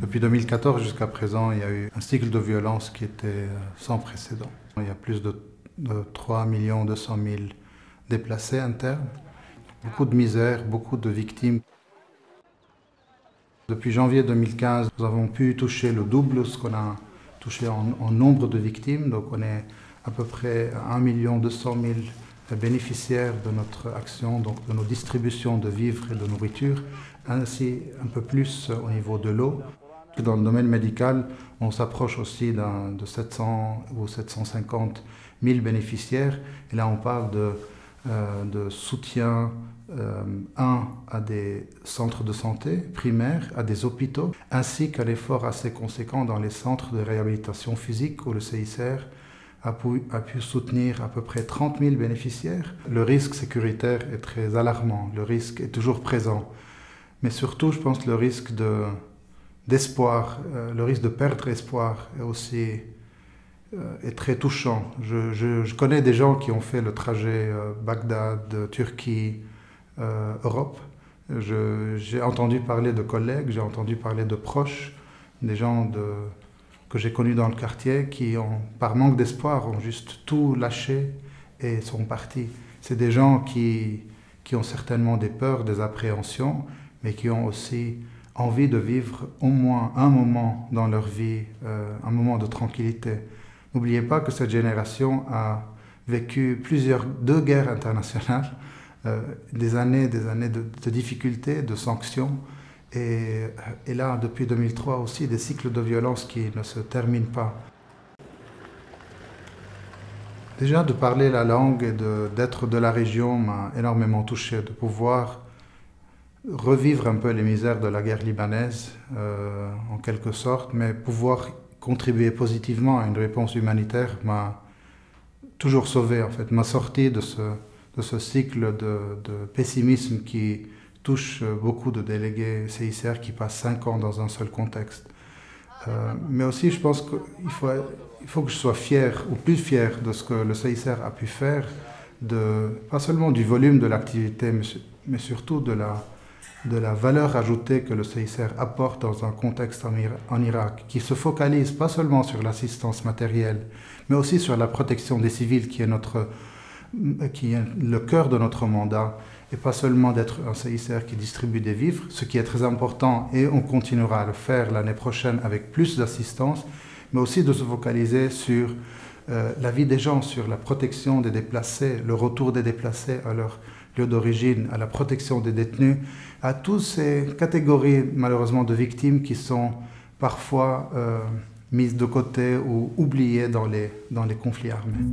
Depuis 2014 jusqu'à présent, il y a eu un cycle de violence qui était sans précédent. Il y a plus de 3 200 000 déplacés internes, beaucoup de misère, beaucoup de victimes. Depuis janvier 2015, nous avons pu toucher le double de ce qu'on a touché en nombre de victimes. Donc on est à peu près à 1 200 000 bénéficiaires de notre action, donc de nos distributions de vivres et de nourriture, ainsi un peu plus au niveau de l'eau. Dans le domaine médical, on s'approche aussi de 700 ou 750 000 bénéficiaires. Et là, on parle de soutien à des centres de santé primaires, à des hôpitaux, ainsi qu'un effort assez conséquent dans les centres de réhabilitation physique où le CICR a pu soutenir à peu près 30 000 bénéficiaires. Le risque sécuritaire est très alarmant, le risque est toujours présent. Mais surtout, je pense que le risque d'espoir, le risque de perdre espoir est aussi est très touchant. Je connais des gens qui ont fait le trajet Bagdad, Turquie, Europe. J'ai entendu parler de collègues, j'ai entendu parler de proches, des gens que j'ai connus dans le quartier qui, par manque d'espoir, ont juste tout lâché et sont partis. C'est des gens qui ont certainement des peurs, des appréhensions, mais qui ont aussi envie de vivre au moins un moment dans leur vie, un moment de tranquillité. N'oubliez pas que cette génération a vécu deux guerres internationales, des années de difficultés, de sanctions, et là, depuis 2003 aussi, des cycles de violence qui ne se terminent pas. Déjà, de parler la langue et d'être de la région m'a énormément touché, de pouvoir revivre un peu les misères de la guerre libanaise, en quelque sorte, mais pouvoir contribuer positivement à une réponse humanitaire m'a toujours sauvé, en fait, m'a sorti de ce cycle de pessimisme qui touche beaucoup de délégués CICR qui passent 5 ans dans un seul contexte. Mais aussi, je pense qu'il faut que je sois fier, ou plus fier, de ce que le CICR a pu faire, pas seulement du volume de l'activité, mais surtout de la valeur ajoutée que le CICR apporte dans un contexte en Irak, qui se focalise pas seulement sur l'assistance matérielle, mais aussi sur la protection des civils, qui est le cœur de notre mandat, et pas seulement d'être un CICR qui distribue des vivres, ce qui est très important, et on continuera à le faire l'année prochaine avec plus d'assistance, mais aussi de se focaliser sur la vie des gens, sur la protection des déplacés, le retour des déplacés à leur lieu d'origine, à la protection des détenus, à toutes ces catégories malheureusement de victimes qui sont parfois mises de côté ou oubliées dans les conflits armés.